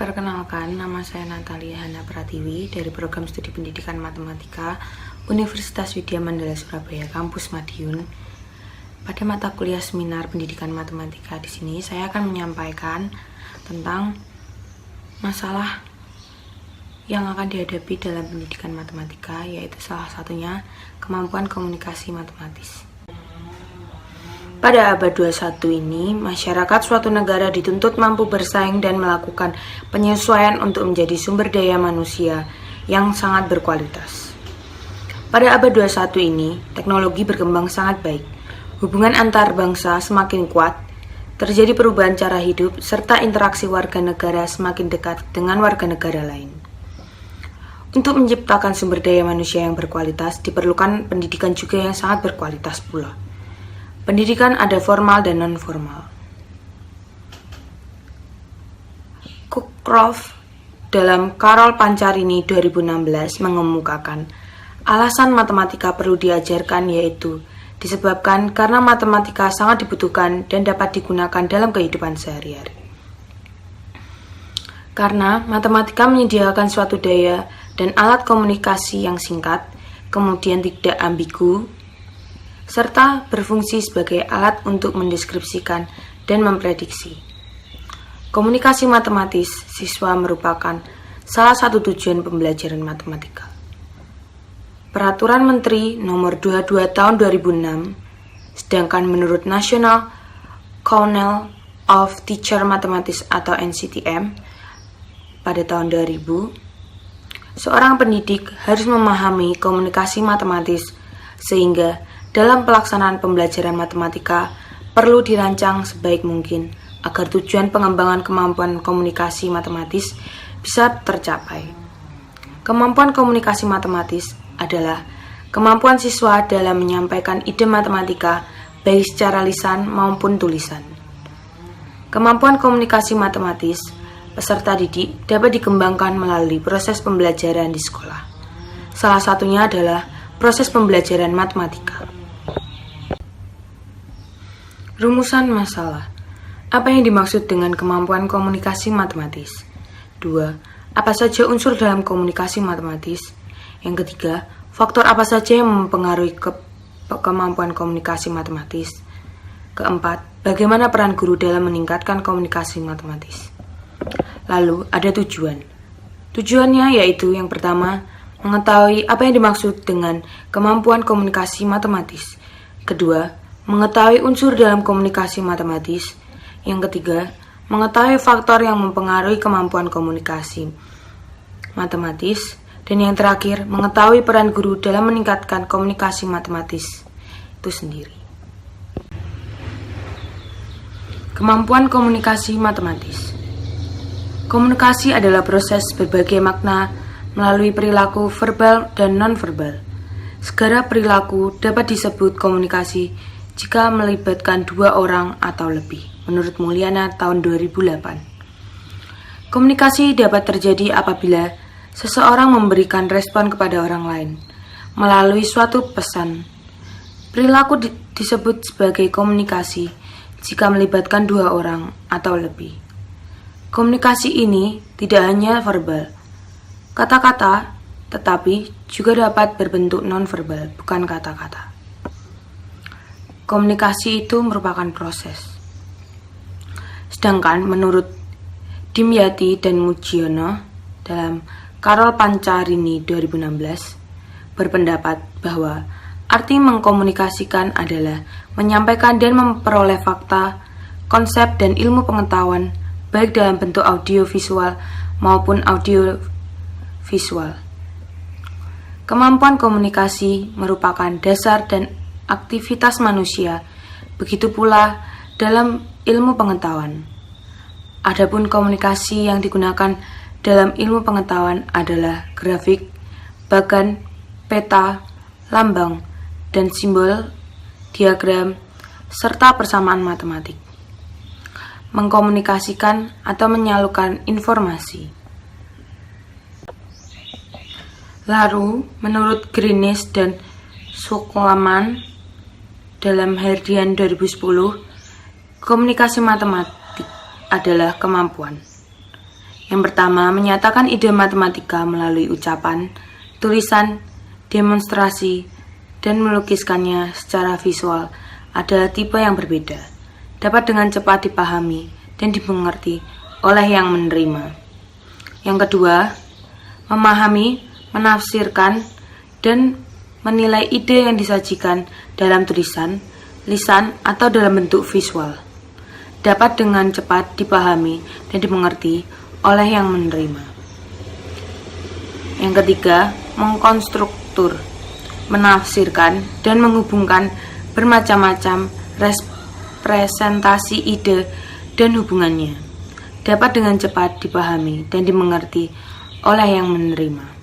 Perkenalkan, nama saya Natalia Hana Pratiwi dari Program Studi Pendidikan Matematika Universitas Widya Mandala Surabaya, Kampus Madiun. Pada mata kuliah seminar Pendidikan Matematika di sini saya akan menyampaikan tentang masalah yang akan dihadapi dalam pendidikan matematika, yaitu salah satunya kemampuan komunikasi matematis. Pada abad 21 ini, masyarakat suatu negara dituntut mampu bersaing dan melakukan penyesuaian untuk menjadi sumber daya manusia yang sangat berkualitas. Pada abad 21 ini, teknologi berkembang sangat baik. Hubungan antar bangsa semakin kuat, terjadi perubahan cara hidup, serta interaksi warga negara semakin dekat dengan warga negara lain. Untuk menciptakan sumber daya manusia yang berkualitas, diperlukan pendidikan juga yang sangat berkualitas pula. Pendidikan ada formal dan non-formal. Cookcroft dalam Carol Pancarini 2016 mengemukakan alasan matematika perlu diajarkan, yaitu disebabkan karena matematika sangat dibutuhkan dan dapat digunakan dalam kehidupan sehari-hari. Karena matematika menyediakan suatu daya dan alat komunikasi yang singkat, kemudian tidak ambigu, serta berfungsi sebagai alat untuk mendeskripsikan dan memprediksi. Komunikasi matematis siswa merupakan salah satu tujuan pembelajaran matematika. Peraturan Menteri Nomor 22 Tahun 2006, sedangkan menurut National Council of Teacher Mathematics atau NCTM pada tahun 2000, seorang pendidik harus memahami komunikasi matematis sehingga dalam pelaksanaan pembelajaran matematika perlu dirancang sebaik mungkin agar tujuan pengembangan kemampuan komunikasi matematis bisa tercapai. Kemampuan komunikasi matematis adalah kemampuan siswa dalam menyampaikan ide matematika baik secara lisan maupun tulisan. Kemampuan komunikasi matematis peserta didik dapat dikembangkan melalui proses pembelajaran di sekolah. Salah satunya adalah proses pembelajaran matematika. Rumusan masalah. Apa yang dimaksud dengan kemampuan komunikasi matematis? 2. Apa saja unsur dalam komunikasi matematis? Yang ketiga, faktor apa saja yang mempengaruhi kemampuan komunikasi matematis? Keempat, bagaimana peran guru dalam meningkatkan komunikasi matematis? Lalu, ada tujuan. Tujuannya yaitu yang pertama, mengetahui apa yang dimaksud dengan kemampuan komunikasi matematis. Kedua, mengetahui unsur dalam komunikasi matematis. Yang ketiga, mengetahui faktor yang mempengaruhi kemampuan komunikasi matematis. Dan yang terakhir, mengetahui peran guru dalam meningkatkan komunikasi matematis itu sendiri. Kemampuan komunikasi matematis. Komunikasi adalah proses berbagai makna melalui perilaku verbal dan non-verbal. Segala perilaku dapat disebut komunikasi jika melibatkan dua orang atau lebih, menurut Mulyana tahun 2008. Komunikasi dapat terjadi apabila seseorang memberikan respon kepada orang lain melalui suatu pesan. Perilaku disebut sebagai komunikasi jika melibatkan dua orang atau lebih. Komunikasi ini tidak hanya verbal, kata-kata, tetapi juga dapat berbentuk non-verbal, bukan kata-kata. Komunikasi itu merupakan proses. Sedangkan menurut Dimyati dan Mujiono dalam Carol Pancarini 2016 berpendapat bahwa arti mengkomunikasikan adalah menyampaikan dan memperoleh fakta, konsep, dan ilmu pengetahuan baik dalam bentuk audio visual maupun audio visual. Kemampuan komunikasi merupakan dasar dan aktivitas manusia, begitu pula dalam ilmu pengetahuan. Adapun komunikasi yang digunakan dalam ilmu pengetahuan adalah grafik, bagan, peta, lambang, dan simbol, diagram, serta persamaan matematik. Mengkomunikasikan atau menyalurkan informasi. Lalu, menurut Greenes dan Suklaman dalam Herdian 2010, komunikasi matematik adalah kemampuan Yang pertama, menyatakan ide matematika melalui ucapan, tulisan, demonstrasi, dan melukiskannya secara visual adalah tipe yang berbeda, dapat dengan cepat dipahami dan dimengerti oleh yang menerima. Yang kedua, memahami, menafsirkan, dan menilai ide yang disajikan dalam tulisan, lisan, atau dalam bentuk visual, dapat dengan cepat dipahami dan dimengerti oleh yang menerima. Yang ketiga, mengkonstruktur, menafsirkan, dan menghubungkan bermacam-macam representasi ide dan hubungannya, dapat dengan cepat dipahami dan dimengerti oleh yang menerima.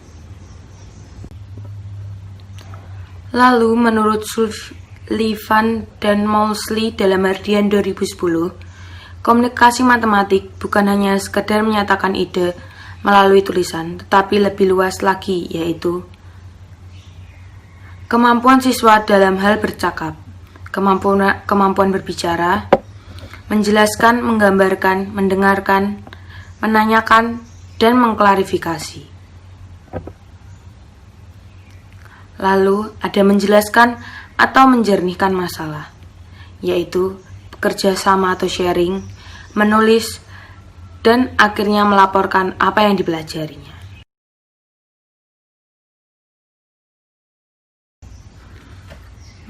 Lalu, menurut Sullivan dan Moulsley dalam Hardian 2010, komunikasi matematik bukan hanya sekedar menyatakan ide melalui tulisan, tetapi lebih luas lagi, yaitu kemampuan siswa dalam hal bercakap, kemampuan berbicara, menjelaskan, menggambarkan, mendengarkan, menanyakan, dan mengklarifikasi. Lalu ada menjelaskan atau menjernihkan masalah, yaitu bekerja sama atau sharing, menulis, dan akhirnya melaporkan apa yang dipelajarinya.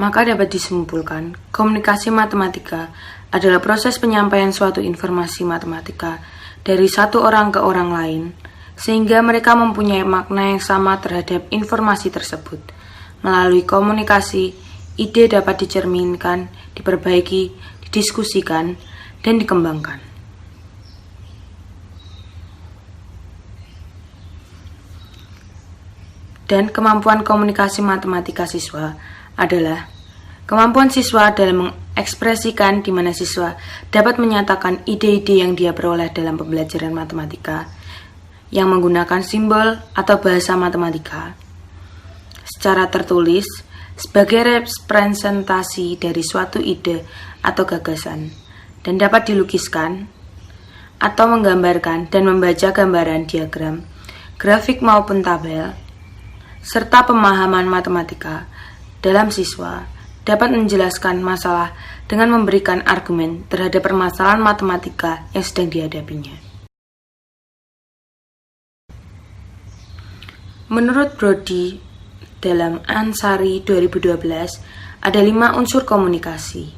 Maka dapat disimpulkan, komunikasi matematika adalah proses penyampaian suatu informasi matematika dari satu orang ke orang lain, sehingga mereka mempunyai makna yang sama terhadap informasi tersebut. Melalui komunikasi, ide dapat dicerminkan, diperbaiki, didiskusikan, dan dikembangkan. Dan kemampuan komunikasi matematika siswa adalah kemampuan siswa dalam mengekspresikan di mana siswa dapat menyatakan ide-ide yang dia peroleh dalam pembelajaran matematika yang menggunakan simbol atau bahasa matematika secara tertulis sebagai representasi dari suatu ide atau gagasan, dan dapat dilukiskan atau menggambarkan dan membaca gambaran diagram, grafik maupun tabel, serta pemahaman matematika dalam siswa dapat menjelaskan masalah dengan memberikan argumen terhadap permasalahan matematika yang sedang dihadapinya. Menurut Brody dalam Ansari 2012, ada 5 unsur komunikasi.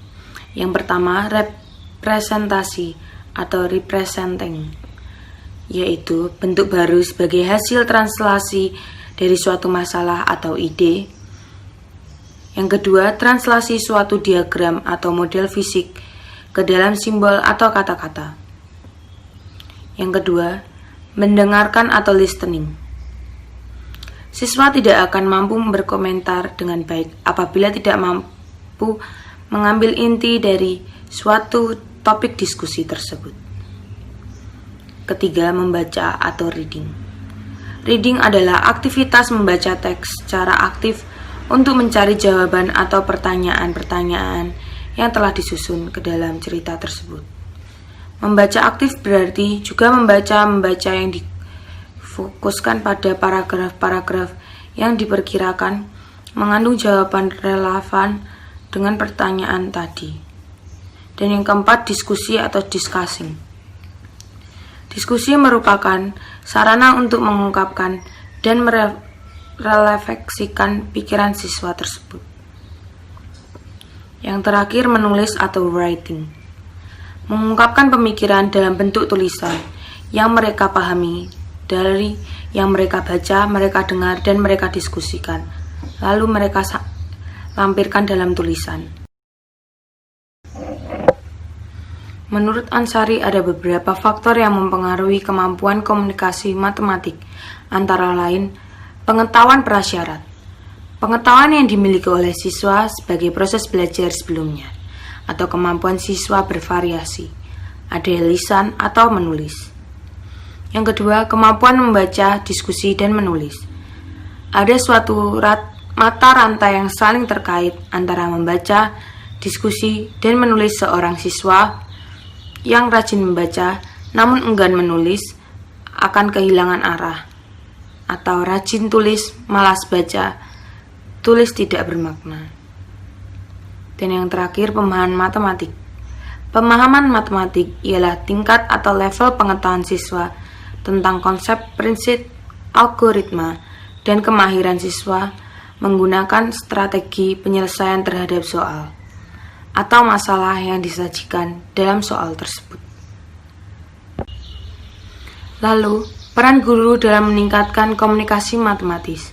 Yang pertama, representasi atau representing, yaitu bentuk baru sebagai hasil translasi dari suatu masalah atau ide. Yang kedua, translasi suatu diagram atau model fisik ke dalam simbol atau kata-kata. Yang kedua, mendengarkan atau listening. Siswa tidak akan mampu berkomentar dengan baik apabila tidak mampu mengambil inti dari suatu topik diskusi tersebut. Ketiga, membaca atau reading. Reading adalah aktivitas membaca teks secara aktif untuk mencari jawaban atau pertanyaan-pertanyaan yang telah disusun ke dalam cerita tersebut. Membaca aktif berarti juga membaca yang difokuskan pada paragraf-paragraf yang diperkirakan mengandung jawaban relevan dengan pertanyaan tadi. Dan yang keempat, diskusi atau discussing. Diskusi merupakan sarana untuk mengungkapkan dan merefleksikan pikiran siswa tersebut. Yang terakhir, menulis atau writing. Mengungkapkan pemikiran dalam bentuk tulisan yang mereka pahami dari yang mereka baca, mereka dengar, dan mereka diskusikan, lalu mereka lampirkan dalam tulisan. Menurut Ansari, ada beberapa faktor yang mempengaruhi kemampuan komunikasi matematik, antara lain pengetahuan prasyarat, pengetahuan yang dimiliki oleh siswa sebagai proses belajar sebelumnya, atau kemampuan siswa bervariasi, ada lisan atau menulis. Yang kedua, kemampuan membaca, diskusi, dan menulis. Ada suatu mata rantai yang saling terkait antara membaca, diskusi, dan menulis seorang siswa yang rajin membaca namun enggan menulis akan kehilangan arah, atau rajin tulis, malas baca, tulis tidak bermakna. Dan yang terakhir, pemahaman matematik. Pemahaman matematik ialah tingkat atau level pengetahuan siswa tentang konsep, prinsip, algoritma, dan kemahiran siswa menggunakan strategi penyelesaian terhadap soal atau masalah yang disajikan dalam soal tersebut. Lalu, peran guru dalam meningkatkan komunikasi matematis.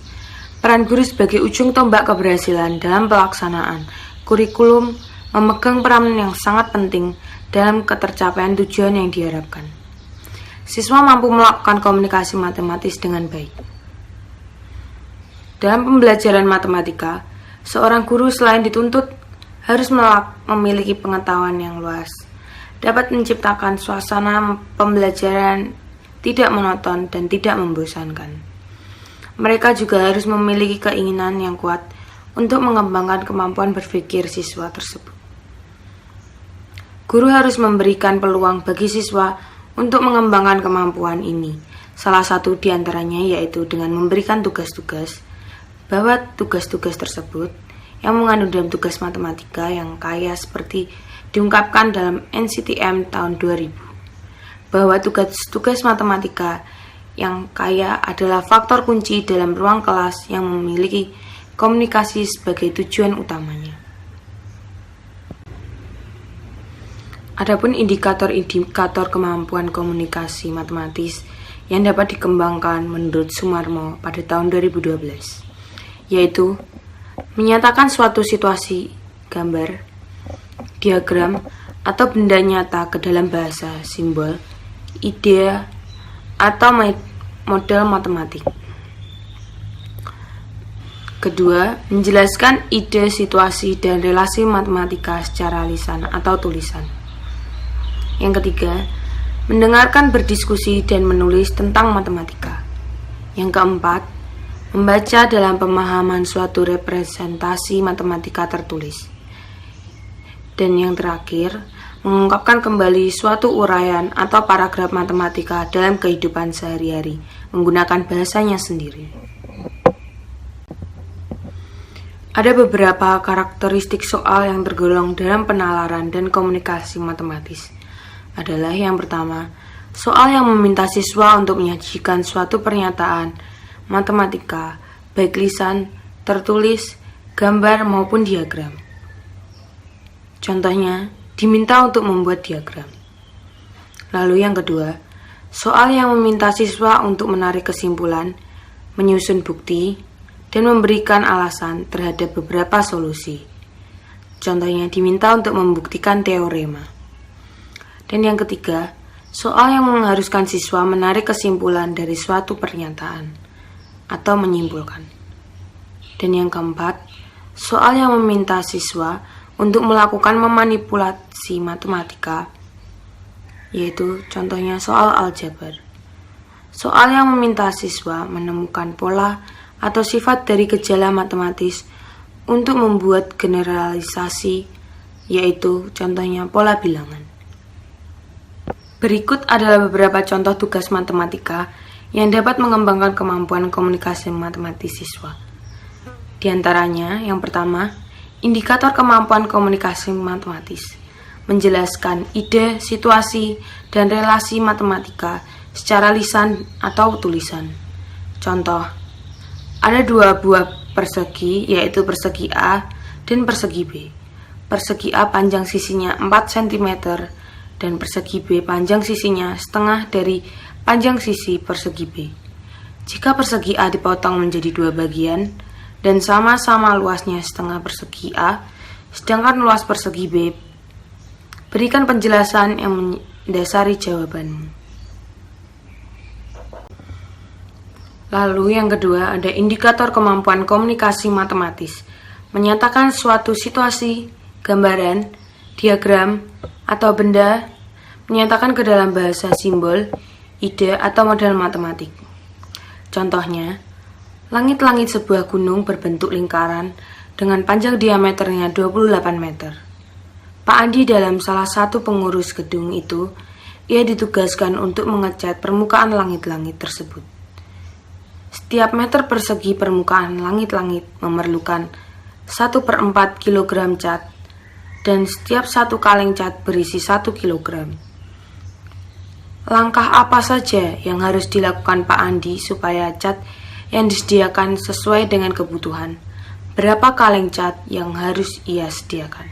Peran guru sebagai ujung tombak keberhasilan dalam pelaksanaan kurikulum memegang peran yang sangat penting dalam ketercapaian tujuan yang diharapkan. Siswa mampu melakukan komunikasi matematis dengan baik. Dalam pembelajaran matematika, seorang guru selain dituntut harus memiliki pengetahuan yang luas, dapat menciptakan suasana pembelajaran tidak monoton dan tidak membosankan. Mereka juga harus memiliki keinginan yang kuat untuk mengembangkan kemampuan berpikir siswa tersebut. Guru harus memberikan peluang bagi siswa untuk mengembangkan kemampuan ini. Salah satu di antaranya yaitu dengan memberikan tugas-tugas, bahwa tugas-tugas tersebut yang mengandung dalam tugas matematika yang kaya seperti diungkapkan dalam NCTM tahun 2000, bahwa tugas-tugas matematika yang kaya adalah faktor kunci dalam ruang kelas yang memiliki komunikasi sebagai tujuan utamanya. Adapun indikator-indikator kemampuan komunikasi matematis yang dapat dikembangkan menurut Sumarmo pada tahun 2012, yaitu menyatakan suatu situasi, gambar, diagram, atau benda nyata ke dalam bahasa, simbol, ide, atau model matematik. Kedua, menjelaskan ide, situasi, dan relasi matematika secara lisan atau tulisan. Yang ketiga, mendengarkan, berdiskusi, dan menulis tentang matematika. Yang keempat, membaca dalam pemahaman suatu representasi matematika tertulis. Dan yang terakhir, mengungkapkan kembali suatu uraian atau paragraf matematika dalam kehidupan sehari-hari menggunakan bahasanya sendiri. Ada beberapa karakteristik soal yang tergolong dalam penalaran dan komunikasi matematis. Adalah yang pertama, soal yang meminta siswa untuk menyajikan suatu pernyataan matematika, baik lisan, tertulis, gambar maupun diagram. Contohnya, diminta untuk membuat diagram. Lalu yang kedua, soal yang meminta siswa untuk menarik kesimpulan, menyusun bukti, dan memberikan alasan terhadap beberapa solusi. Contohnya, diminta untuk membuktikan teorema. Dan yang ketiga, soal yang mengharuskan siswa menarik kesimpulan dari suatu pernyataan atau menyimpulkan. Dan yang keempat, soal yang meminta siswa untuk melakukan memanipulasi matematika, yaitu contohnya soal aljabar. Soal yang meminta siswa menemukan pola atau sifat dari gejala matematis untuk membuat generalisasi, yaitu contohnya pola bilangan. Berikut adalah beberapa contoh tugas matematika yang dapat mengembangkan kemampuan komunikasi matematis siswa. Di antaranya, yang pertama, indikator kemampuan komunikasi matematis, menjelaskan ide, situasi, dan relasi matematika secara lisan atau tulisan. Contoh, ada dua buah persegi, yaitu persegi A dan persegi B. Persegi A panjang sisinya 4 cm dan persegi B panjang sisinya setengah dari panjang sisi persegi B. Jika persegi A dipotong menjadi 2 bagian dan sama-sama luasnya setengah persegi A, sedangkan luas persegi B, berikan penjelasan yang mendasari jawabanmu. Lalu yang kedua, ada indikator kemampuan komunikasi matematis, menyatakan suatu situasi, gambaran, diagram, atau benda, menyatakan ke dalam bahasa, simbol, ide, atau model matematik. Contohnya, langit-langit sebuah gunung berbentuk lingkaran dengan panjang diameternya 28 meter. Pak Andi dalam salah satu pengurus gedung itu Ia ditugaskan untuk mengecat permukaan langit-langit tersebut. Setiap meter persegi permukaan langit-langit memerlukan 1/4 kg cat, dan setiap satu kaleng cat berisi 1 kg. Langkah apa saja yang harus dilakukan Pak Andi supaya cat yang disediakan sesuai dengan kebutuhan? Berapa kaleng cat yang harus ia sediakan?